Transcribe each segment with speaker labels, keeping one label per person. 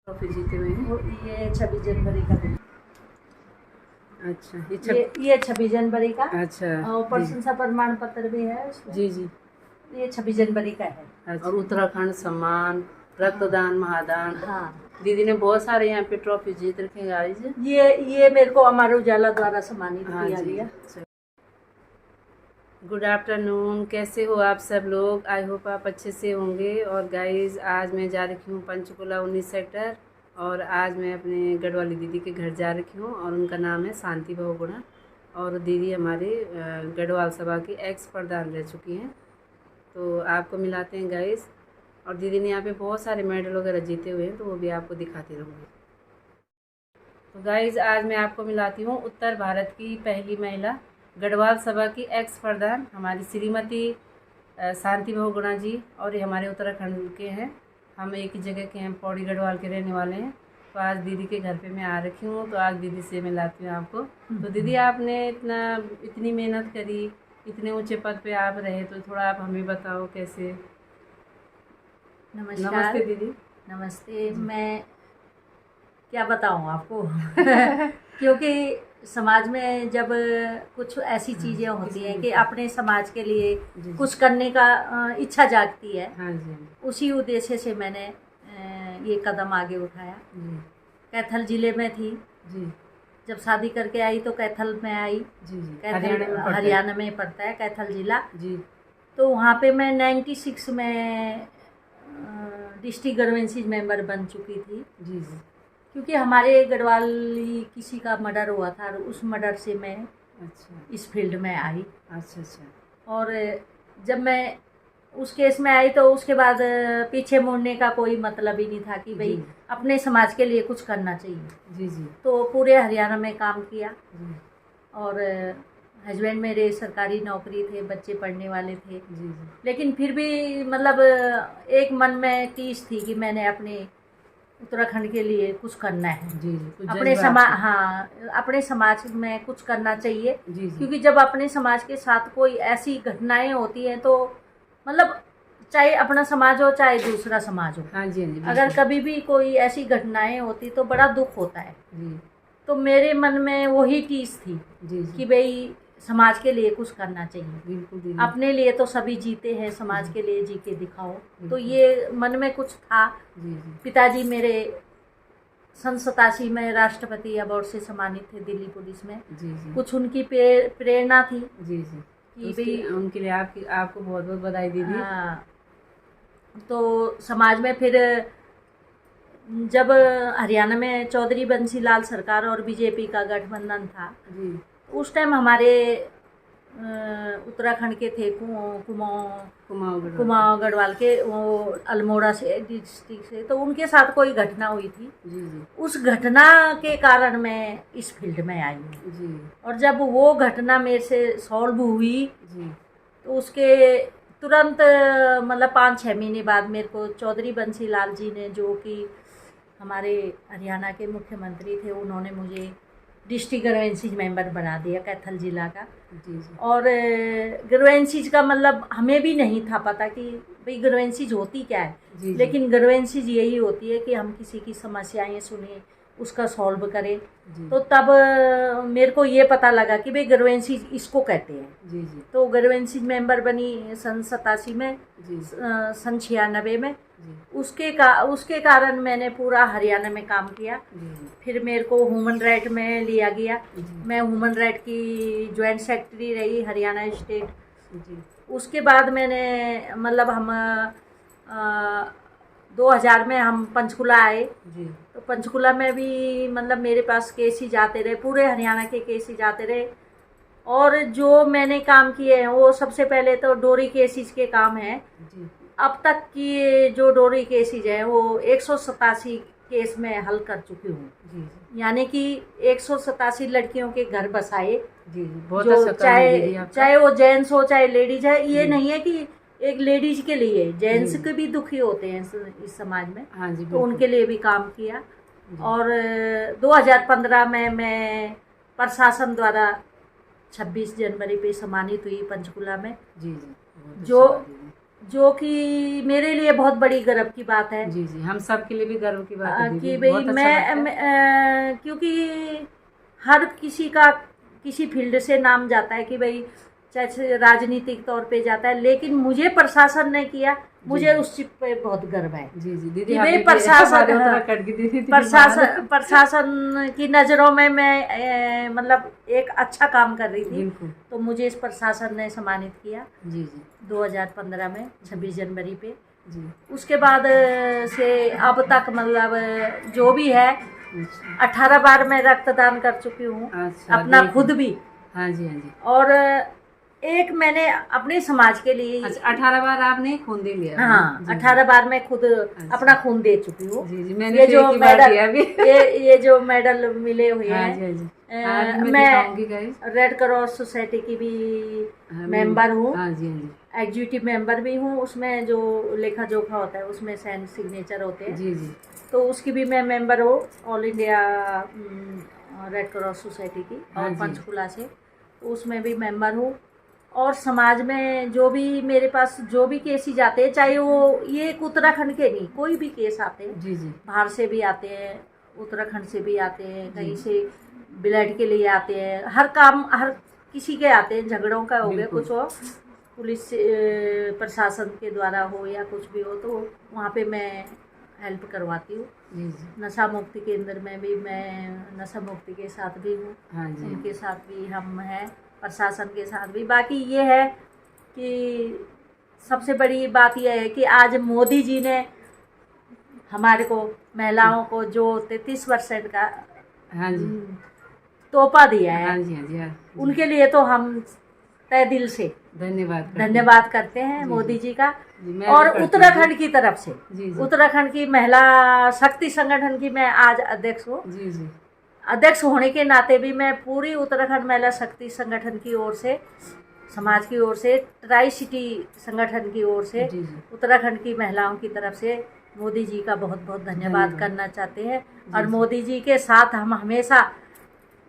Speaker 1: Trophy जीते हुए हैं।
Speaker 2: ये 26 जनवरी का दिन।
Speaker 1: अच्छा,
Speaker 2: ये 26 जनवरी का।
Speaker 1: अच्छा,
Speaker 2: और प्रशंसा प्रमाण पत्र भी है उसमें।
Speaker 1: जी जी।
Speaker 2: ये 26 जनवरी का है।
Speaker 1: अच्छा। और उत्तराखंड सम्मान, रक्तदान, महादान।
Speaker 2: हाँ,
Speaker 1: दीदी ने बहुत सारे यहाँ पे ट्रॉफी जीत रखे हैं गाइस।
Speaker 2: ये मेरे को अमर उजाला द्वारा सम्मानित किया गया।
Speaker 1: गुड आफ्टरनून, कैसे हो आप सब लोग? आई होप आप अच्छे से होंगे। और गाइस, आज मैं जा रखी हूँ पंचकुला 19 सेक्टर। और आज मैं अपने गढ़वाली दीदी के घर जा रखी हूँ और उनका नाम है शांति बहुगुणा। और दीदी हमारे गढ़वाल सभा की एक्स प्रधान रह चुकी हैं। तो आपको मिलाते हैं गाइस। और दीदी ने यहाँ पे बहुत सारे मेडल वगैरह जीते हुए हैं, तो वो भी आपको दिखाती रहूँगी। तो गाइस, आज मैं आपको मिलाती हूँ उत्तर भारत की पहली महिला गढ़वाल सभा की एक्स प्रधान हमारी श्रीमती शांति बहुगुणा जी। और ये हमारे उत्तराखंड के हैं। हम एक ही जगह के हैं, पौड़ी गढ़वाल के रहने वाले हैं। तो आज दीदी के घर पे मैं आ रखी हूँ, तो आज दीदी से मिलाती हूँ आपको। तो दीदी, आपने इतनी मेहनत करी, इतने ऊंचे पद पे आप रहे, तो थोड़ा आप हमें बताओ कैसे।
Speaker 2: नमस्कार।
Speaker 1: नमस्ते दीदी।
Speaker 2: नमस्ते। मैं क्या बताऊँ आपको क्योंकि समाज में जब कुछ ऐसी चीज़ें होती हैं कि अपने समाज के लिए कुछ करने का इच्छा जागती है।
Speaker 1: हाँ जी।
Speaker 2: उसी उद्देश्य से मैंने ये कदम आगे उठाया। कैथल ज़िले में थी
Speaker 1: जी।
Speaker 2: जब शादी करके आई तो कैथल में आई।
Speaker 1: जी जी।
Speaker 2: कैथल हरियाणा में पड़ता है, कैथल ज़िला
Speaker 1: जी।
Speaker 2: तो वहाँ पे मैं 96 में डिस्ट्रिक्ट गवर्नमेंट मेंबर बन चुकी थी।
Speaker 1: जी जी।
Speaker 2: क्योंकि हमारे गढ़वाली किसी का मर्डर हुआ था और उस मर्डर से मैं इस फील्ड में आई।
Speaker 1: अच्छा अच्छा।
Speaker 2: और जब मैं उस केस में आई तो उसके बाद पीछे मुड़ने का कोई मतलब ही नहीं था कि भाई अपने समाज के लिए कुछ करना चाहिए।
Speaker 1: जी जी।
Speaker 2: तो पूरे हरियाणा में काम किया।
Speaker 1: जी।
Speaker 2: और हस्बैंड मेरे सरकारी नौकरी थे, बच्चे पढ़ने वाले थे।
Speaker 1: जी जी।
Speaker 2: लेकिन फिर भी मतलब एक मन में टीस थी कि मैंने अपने उत्तराखंड के लिए कुछ करना है।
Speaker 1: जी जी।
Speaker 2: अपने अपने समाज में कुछ करना चाहिए।
Speaker 1: जी जी।
Speaker 2: क्योंकि जब अपने समाज के साथ कोई ऐसी घटनाएं होती हैं तो मतलब चाहे अपना समाज हो चाहे दूसरा समाज हो,
Speaker 1: हाँ जी, हाँ जी,
Speaker 2: अगर कभी भी कोई ऐसी घटनाएं होती तो बड़ा दुख होता है।
Speaker 1: जी।
Speaker 2: तो मेरे मन में वही टीस थी
Speaker 1: जी जी।
Speaker 2: कि भाई समाज के लिए कुछ करना चाहिए।
Speaker 1: बिल्कुल।
Speaker 2: अपने लिए तो सभी जीते हैं, समाज के लिए जी के दिखाओ। तो ये मन में कुछ था।
Speaker 1: जी जी। पिताजी
Speaker 2: पिताजी मेरे 87 में राष्ट्रपति अवार्ड से सम्मानित थे दिल्ली पुलिस में।
Speaker 1: जी जी।
Speaker 2: कुछ उनकी प्रेरणा थी।
Speaker 1: जी जी।
Speaker 2: कि भाई
Speaker 1: उनके लिए आपको बहुत बहुत बधाई दीदी।
Speaker 2: हाँ, तो समाज में फिर जब हरियाणा में चौधरी बंसीलाल सरकार और बीजेपी का गठबंधन था
Speaker 1: जी।
Speaker 2: उस टाइम हमारे उत्तराखंड के थे कुमाऊं गढ़वाल के, वो अल्मोड़ा से डिस्ट्रिक्ट से, तो उनके साथ कोई घटना हुई थी।
Speaker 1: जी जी।
Speaker 2: उस घटना के कारण मैं इस फील्ड में आई हूँ।
Speaker 1: जी।
Speaker 2: और जब वो घटना मेरे से सॉल्व हुई
Speaker 1: जी।
Speaker 2: तो उसके तुरंत मतलब 5-6 महीने बाद मेरे को चौधरी बंसीलाल जी ने, जो कि हमारे हरियाणा के मुख्यमंत्री थे, उन्होंने मुझे डिस्ट्रिक्ट गवर्नमेंट मेंबर बना दिया कैथल जिला का।
Speaker 1: जी जी।
Speaker 2: और गवर्नमेंट का मतलब हमें भी नहीं था पता कि भाई गवर्नमेंट होती क्या है।
Speaker 1: जी।
Speaker 2: लेकिन गवर्नमेंट यही होती है कि हम किसी की समस्याएं सुने, उसका सॉल्व करें। तो तब मेरे को ये पता लगा कि भाई गवर्नमेंट इसको कहते हैं।
Speaker 1: जी जी।
Speaker 2: तो गवर्नमेंट मेंबर बनी सन 87 में, सन 96 में। उसके कारण मैंने पूरा हरियाणा में काम किया। फिर मेरे को ह्यूमन राइट में लिया गया। मैं ह्यूमन राइट की जॉइंट सेक्रेटरी रही हरियाणा स्टेट। उसके बाद मैंने मतलब हम 2000 में हम पंचकुला आए। तो पंचकुला में भी मतलब मेरे पास केस ही जाते रहे, पूरे हरियाणा के केस ही जाते रहे। और जो मैंने काम किए हैं वो सबसे पहले तो डोरी केसेस के काम हैं। अब तक की जो डोरी केसेज हैं वो 187 केस में हल कर चुकी हूँ। यानी कि 187 लड़कियों के घर बसाए। जो चाहे वो जेंट्स हो चाहे लेडीज है। ये नहीं है कि एक लेडीज के लिए, जेंट्स के भी दुखी होते हैं इस समाज में।
Speaker 1: हाँ जी,
Speaker 2: तो उनके लिए भी काम किया। और 2015 में मैं प्रशासन द्वारा 26 जनवरी पे सम्मानित हुई पंचकुला में।
Speaker 1: जी जी।
Speaker 2: जो जो कि मेरे लिए बहुत बड़ी गर्व की बात है।
Speaker 1: जी जी, हम सब के लिए भी गर्व की बात है
Speaker 2: कि
Speaker 1: दीदी,
Speaker 2: भाई
Speaker 1: बहुत अच्छा लगता है।
Speaker 2: क्योंकि हर किसी का किसी फील्ड से नाम जाता है कि भाई चाहे राजनीतिक तौर पे जाता है, लेकिन मुझे प्रशासन ने किया, मुझे
Speaker 1: जी
Speaker 2: उस चीज पे बहुत गर्व है
Speaker 1: जी जी दीदी,
Speaker 2: कि
Speaker 1: हमें
Speaker 2: भाई
Speaker 1: भी
Speaker 2: प्रशासन,
Speaker 1: हमारे
Speaker 2: हाँ,
Speaker 1: उत्तराखंड की दीदी थी
Speaker 2: प्रशासन की नज़रों में मैं मतलब एक अच्छा काम कर रही थी,
Speaker 1: बिल्कुल।
Speaker 2: तो मुझे इस प्रशासन ने सम्मानित किया
Speaker 1: जी जी
Speaker 2: 2015 में 26 जनवरी पे।
Speaker 1: जी।
Speaker 2: उसके बाद से अब तक मतलब जो भी है,
Speaker 1: अच्छा
Speaker 2: 18 बार मैं रक्तदान कर चुकी हूँ,
Speaker 1: अच्छा,
Speaker 2: अपना
Speaker 1: देखिए।
Speaker 2: खुद भी,
Speaker 1: हाँ जी हाँ जी।
Speaker 2: और एक मैंने अपने समाज के लिए।
Speaker 1: अच्छा 18 बार आपने खून दे लिया?
Speaker 2: हाँ,
Speaker 1: जी
Speaker 2: 18 बार मैं खुद
Speaker 1: अच्छा।
Speaker 2: अपना खून दे चुकी हूँ।
Speaker 1: जी जी, मैंने
Speaker 2: ये
Speaker 1: तो
Speaker 2: जो
Speaker 1: एक ही बार
Speaker 2: मेडल
Speaker 1: दिया अभी।
Speaker 2: ये जो मेडल मिले हुए
Speaker 1: हाँ
Speaker 2: हैं,
Speaker 1: जी हाँ जी, आज मैं
Speaker 2: मैं
Speaker 1: दिखाऊंगी गाइस।
Speaker 2: रेड क्रॉस सोसाइटी की भी
Speaker 1: हाँ,
Speaker 2: मेंबर हूँ,
Speaker 1: हाँ जी हाँ जी।
Speaker 2: एग्जीक्यूटिव मेंबर भी हूँ। उसमें जो लेखा जोखा होता है उसमें साइन सिग्नेचर होते हैं,
Speaker 1: जी जी
Speaker 2: तो उसकी भी मैं मेंबर हूँ, all India red cross society की,
Speaker 1: हाँ
Speaker 2: और
Speaker 1: जी।
Speaker 2: पंचकुला से, तो उसमें भी मेंबर हूँ। और समाज में जो भी मेरे पास जो भी केस जाते हैं, चाहे वो ये उत्तराखंड के नहीं, कोई भी केस आते हैं,
Speaker 1: जी जी
Speaker 2: बाहर से भी आते हैं, उत्तराखंड से भी आते हैं, कहीं
Speaker 1: जी।
Speaker 2: से ब्लड के लिए आते हैं, हर काम हर किसी के आते हैं, झगड़ों का हो गया
Speaker 1: बिल्कुल।
Speaker 2: कुछ हो, पुलिस प्रशासन के द्वारा हो या कुछ भी हो, तो वहाँ पे मैं हेल्प करवाती हूँ।
Speaker 1: जी जी
Speaker 2: नशा मुक्ति केंद्र में भी मैं नशा मुक्ति के साथ भी हूँ,
Speaker 1: हाँ जी
Speaker 2: उनके साथ भी हम हैं, प्रशासन के साथ भी। बाकी ये है कि सबसे बड़ी बात यह है कि आज मोदी जी ने हमारे को महिलाओं को जो 33% का
Speaker 1: हाँ जी
Speaker 2: तोहफा दिया है,
Speaker 1: हाँ जी हाँ जी हाँ जी।
Speaker 2: उनके लिए तो हम तहे दिल से
Speaker 1: धन्यवाद
Speaker 2: करते हैं
Speaker 1: जी,
Speaker 2: मोदी
Speaker 1: जी।
Speaker 2: जी का।
Speaker 1: जी, मैं
Speaker 2: और
Speaker 1: भी करती
Speaker 2: उत्तराखंड
Speaker 1: हूँ।
Speaker 2: की तरफ से,
Speaker 1: जी जी
Speaker 2: उत्तराखंड की महिला शक्ति संगठन की मैं आज अध्यक्ष हूँ।
Speaker 1: जी जी
Speaker 2: अध्यक्ष होने के नाते भी मैं पूरी उत्तराखंड महिला शक्ति संगठन की ओर से, समाज की ओर से, ट्राई सिटी संगठन की ओर से,
Speaker 1: जी जी
Speaker 2: उत्तराखंड की महिलाओं की तरफ से मोदी जी का बहुत बहुत धन्यवाद करना चाहते हैं। और
Speaker 1: जी।
Speaker 2: मोदी जी के साथ हम हमेशा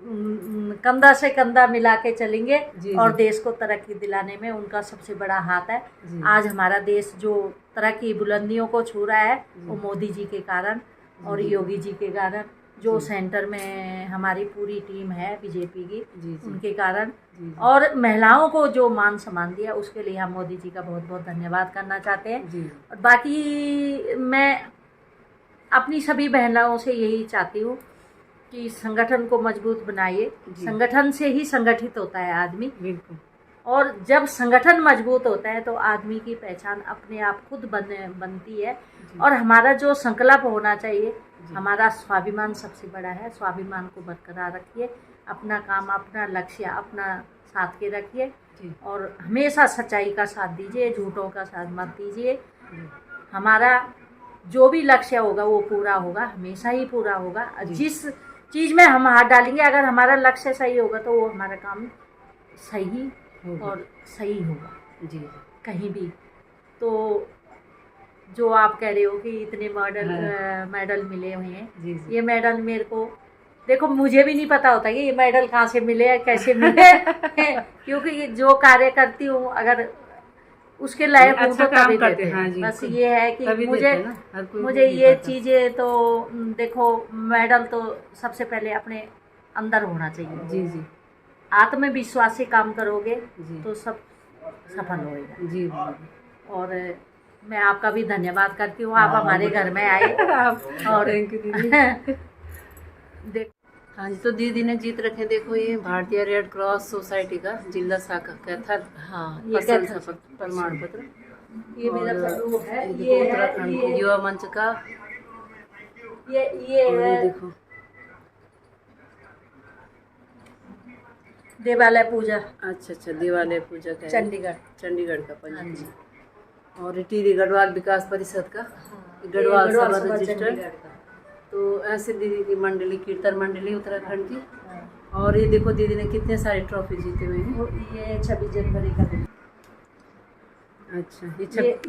Speaker 2: कंधा से कंधा मिला के चलेंगे,
Speaker 1: जी
Speaker 2: और
Speaker 1: जी
Speaker 2: देश को तरक्की दिलाने में उनका सबसे बड़ा हाथ है।
Speaker 1: जी।
Speaker 2: आज हमारा देश जो तरक्की बुलंदियों को छू रहा है, वो मोदी जी के कारण और योगी जी के कारण, जो सेंटर में हमारी पूरी टीम है बीजेपी की, उनके कारण, और महिलाओं को जो मान सम्मान दिया उसके लिए हम मोदी जी का बहुत बहुत धन्यवाद करना चाहते हैं। और बाकी मैं अपनी सभी बहनों से यही चाहती हूँ कि संगठन को मजबूत बनाइए, संगठन से ही संगठित होता है आदमी,
Speaker 1: बिल्कुल।
Speaker 2: और जब संगठन मजबूत होता है तो आदमी की पहचान अपने आप खुद बनती है। और हमारा जो संकल्प होना चाहिए, हमारा स्वाभिमान सबसे बड़ा है, स्वाभिमान को बरकरार रखिए, अपना काम, अपना लक्ष्य अपना साथ के रखिए, और हमेशा सच्चाई का साथ दीजिए, झूठों का साथ मत दीजिए। हमारा जो भी लक्ष्य होगा वो पूरा होगा, हमेशा ही पूरा होगा। जिस चीज़ में हम हाथ डालेंगे, अगर हमारा लक्ष्य सही होगा तो वो हमारा काम सही और सही होगा जी, कहीं भी। तो जो आप कह रहे हो कि इतने मेडल मिले हुए हैं, ये मेडल मेरे को, देखो मुझे भी नहीं पता होता कि ये मेडल कहाँ से मिले, कैसे मिले क्योंकि जो कार्य करती हूँ अगर उसके लायक हूँ तो तभी देते हैं। हाँ, बस ये है कि मुझे ये चीज़ें तो देखो, मेडल तो सबसे पहले अपने अंदर होना चाहिए। जी जी, आत्मविश्वास से काम करोगे तो सब सफल होएगा जी। और मैं आपका भी धन्यवाद करती हूँ, आप हमारे घर में आए और
Speaker 1: देख। हाँ जी, तो दीदी ने जीत रखे, देखो ये भारतीय रेड क्रॉस सोसाइटी का जिला शाखा कैथल,
Speaker 2: हाँ ये कैथल
Speaker 1: प्रमाण पत्र,
Speaker 2: ये मेरा वो है,
Speaker 1: ये उत्तराखंड युवा मंच का,
Speaker 2: ये है
Speaker 1: देखो
Speaker 2: देवालय पूजा।
Speaker 1: अच्छा, देवालय पूजा का चंडीगढ़ का पंजीयन, और टिहरी गढ़वाल विकास परिषद का, गढ़वाल सभा रजिस्टर। तो ऐसे दीदी की मंडली, कीर्तन मंडली उत्तराखंड की। और ये देखो दीदी ने कितने सारे ट्रॉफी जीते हुए हैं।
Speaker 2: ये 26 जनवरी का,
Speaker 1: अच्छा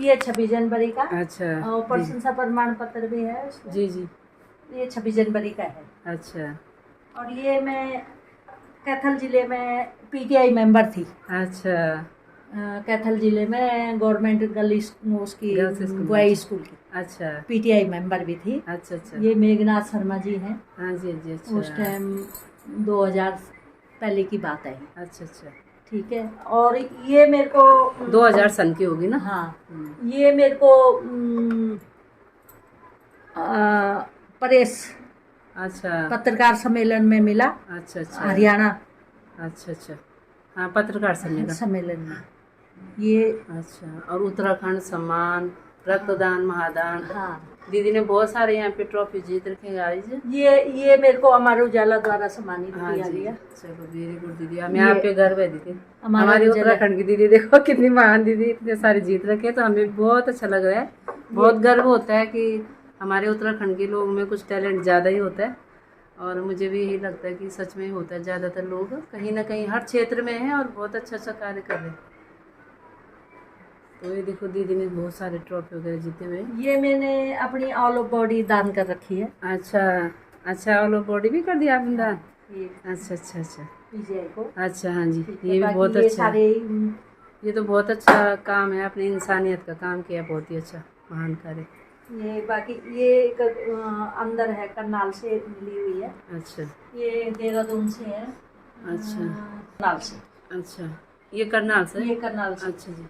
Speaker 2: ये 26 जनवरी का,
Speaker 1: अच्छा,
Speaker 2: और प्रशंसा प्रमाण पत्र भी है उसमें।
Speaker 1: जी,
Speaker 2: ये 26 जनवरी का है।
Speaker 1: अच्छा,
Speaker 2: और ये मैं कैथल जिले में पीटीआई मेंबर थी।
Speaker 1: अच्छा,
Speaker 2: कैथल जिले में गवर्नमेंट गर्ल्स उसकी
Speaker 1: गर्ल्स स्कूल
Speaker 2: बॉयज स्कूल की
Speaker 1: अच्छा
Speaker 2: पीटीआई मेंबर भी थी।
Speaker 1: अच्छा अच्छा।
Speaker 2: ये मेघनाथ शर्मा जी हैं।
Speaker 1: हाँ जी हाँ जी। अच्छा
Speaker 2: उस टाइम 2000 पहले की बात है।
Speaker 1: अच्छा अच्छा।
Speaker 2: ठीक है। और ये मेरे को
Speaker 1: 2000 सन की होगी ना।
Speaker 2: हाँ, ये मेरे को प्रेस
Speaker 1: अच्छा
Speaker 2: पत्रकार सम्मेलन में मिला।
Speaker 1: अच्छा अच्छा।
Speaker 2: हरियाणा
Speaker 1: अच्छा अच्छा। हाँ पत्रकार
Speaker 2: सम्मेलन में ये।
Speaker 1: अच्छा। और उत्तराखंड सम्मान, रक्तदान, महादान।
Speaker 2: हाँ,
Speaker 1: दीदी ने बहुत सारे यहाँ पे ट्रॉफी जीत रखे गाइज।
Speaker 2: ये मेरे को अमर उजाला द्वारा सम्मानित किया गया।
Speaker 1: चलो वेरी गुड दीदी, हमें यहाँ पे गर्व है दीदी।
Speaker 2: हमारे
Speaker 1: हमारी उत्तराखंड की दीदी देखो कितनी महान दीदी, इतने सारे जीत रखे, तो हमें बहुत अच्छा लग रहा है। बहुत गर्व होता है कि हमारे उत्तराखंड के लोगों में कुछ टैलेंट ज़्यादा ही होता है। और मुझे भी यही लगता है कि सच में ही होता है, ज़्यादातर लोग कहीं ना कहीं हर क्षेत्र में हैं और बहुत अच्छा अच्छा कार्य कर रहे हैं। तो ये देखो दीदी ने बहुत सारे ट्रॉफी वगैरह जीते हुए। ये
Speaker 2: मैंने अपनी ऑल ओवर बॉडी दान कर रखी है।
Speaker 1: अच्छा अच्छा, ऑल ओवर बॉडी भी कर दिया आपने दान। अच्छा अच्छा अच्छा
Speaker 2: पीजीआई को।
Speaker 1: अच्छा हाँ जी, ये भी बहुत अच्छा है। ये तो बहुत अच्छा काम है, आपने इंसानियत का काम किया, बहुत ही अच्छा महान कार्य।
Speaker 2: ये बाकी ये अंदर है, करनाल से मिली हुई है।
Speaker 1: अच्छा।
Speaker 2: ये देहरादून से है।
Speaker 1: अच्छा
Speaker 2: करनाल से।
Speaker 1: अच्छा, ये करनाल से।
Speaker 2: ये करनाल से।
Speaker 1: अच्छा जी,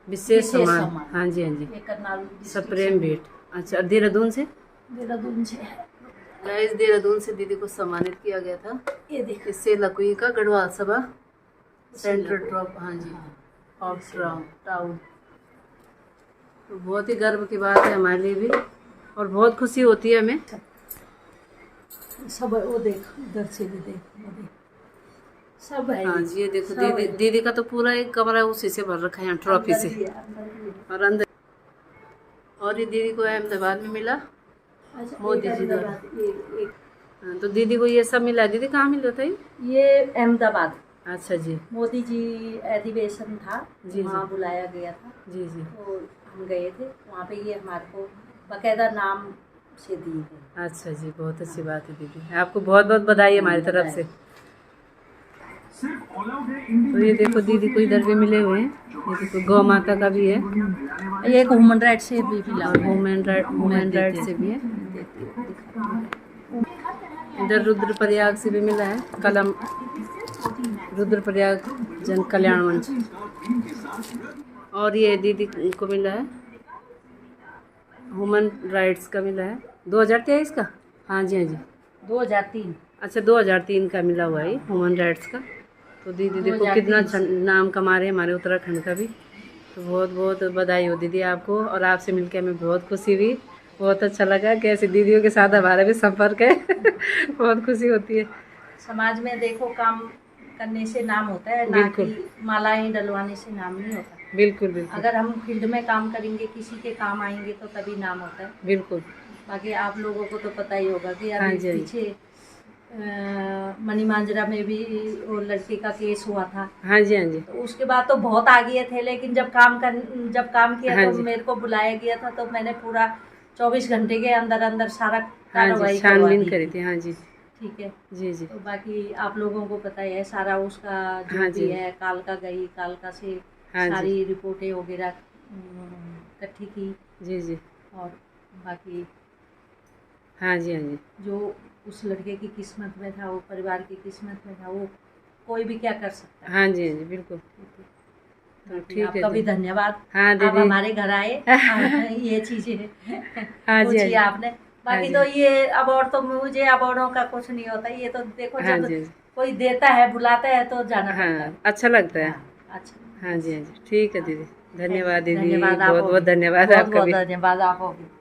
Speaker 1: विशेष सम्मान। हाँ जी हाँ जी,
Speaker 2: ये करनाल
Speaker 1: सप्रेम भेंट। अच्छा, देहरादून से।
Speaker 2: देहरादून से
Speaker 1: गाइस, देहरादून से दीदी को सम्मानित किया गया था।
Speaker 2: ये देखो,
Speaker 1: इससे लकुई का गढ़वाल सभा सेंट्रल ट्रॉप। हाँ जी, ऑफ टाउन। तो बहुत ही गर्व की बात है हमारे लिए भी, और बहुत खुशी होती है हमें।
Speaker 2: सब वो देख, उधर से भी देख, वो देख सब है।
Speaker 1: हाँ जी, ये देखो दीदी का तो पूरा एक कमरा उसी से भर रखा है यहाँ ट्रॉफी से। और अंदर, और ये दीदी को अहमदाबाद में मिला।
Speaker 2: अच्छा,
Speaker 1: मोदी जी द्वारा। तो दीदी को ये सब मिला। दीदी कहाँ मिला था
Speaker 2: ये अहमदाबाद।
Speaker 1: अच्छा जी।
Speaker 2: मोदी जी अधिवेशन था जी, वहाँ बुलाया गया था
Speaker 1: जी जी।
Speaker 2: तो हम गए थे वहाँ पे, ये हमारे को बाकायदा नाम से दिए गए।
Speaker 1: अच्छा जी, बहुत अच्छी बात है दीदी, आपको बहुत बहुत बधाई हमारी तरफ से। तो ये देखो दीदी को इधर भी मिले हुए हैं, ये देखो गौ माता का भी है,
Speaker 2: ये एक ह्यूमन राइट से भी मिला,
Speaker 1: ह्यूमन राइट से भी है। इधर रुद्रप्रयाग से भी मिला है, कलम रुद्रप्रयाग जन कल्याण मंच। और ये दीदी को मिला है ह्यूमन राइट्स का, मिला है 2023 का। हाँ जी हाँ जी,
Speaker 2: 2003।
Speaker 1: अच्छा 2003 का मिला हुआ है ह्यूमन राइट्स का। तो दीदी देखो कितना नाम कमा रहे हैं हमारे उत्तराखंड का भी। तो बहुत बहुत बधाई हो दीदी आपको, और आपसे मिलकर हमें बहुत खुशी हुई, बहुत अच्छा लगा। कैसे दीदियों के साथ हमारा भी संपर्क है बहुत खुशी होती है।
Speaker 2: समाज में देखो काम करने से नाम होता है, ना कि मालाएं डलवाने से नाम नहीं होता।
Speaker 1: बिल्कुल बिल्कुल।
Speaker 2: अगर हम फील्ड में काम करेंगे, किसी के काम आएंगे तो तभी नाम होता है।
Speaker 1: बिल्कुल।
Speaker 2: बाकी आप लोगों को तो पता ही होगा कि अभी पीछे मनी मांजरा में भी वो लड़के का केस हुआ था।
Speaker 1: हाँ जी हाँ जी।
Speaker 2: तो उसके बाद तो बहुत आगे थे, लेकिन जब काम किया तो मेरे को बुलाया गया था, तो मैंने पूरा 24 घंटे के अंदर अंदर सारा कार्रवाई
Speaker 1: छानबीन करी थी। हाँ जी,
Speaker 2: ठीक है
Speaker 1: जी जी।
Speaker 2: तो बाकी आप लोगों को पता ही है सारा उसका जो भी है। कालका गई, कालका से सारी रिपोर्टें वगैरह इकट्ठी की।
Speaker 1: जी जी।
Speaker 2: और बाकी
Speaker 1: हाँ जी हाँ जी,
Speaker 2: जो उस लड़के की किस्मत में था, वो परिवार की किस्मत में था, वो कोई भी क्या कर सकता है।
Speaker 1: हाँ जी हाँ जी, बिल्कुल। तो ठीक है,
Speaker 2: आपका भी धन्यवाद।
Speaker 1: हाँ दीदी,
Speaker 2: आप हमारे घर आए ये चीजें
Speaker 1: हाँ जी
Speaker 2: आपने। बाकी तो ये अवार्ड तो मुझे अवार्डों का कुछ नहीं होता, ये तो देखो जब कोई देता है, बुलाता है तो जाना पड़ता है,
Speaker 1: अच्छा लगता है।
Speaker 2: अच्छा।
Speaker 1: हाँ जी हाँ जी, ठीक है दीदी, धन्यवाद दीदी,
Speaker 2: धन्यवाद,
Speaker 1: बहुत बहुत धन्यवाद आपका भी।
Speaker 2: धन्यवाद आपको भी।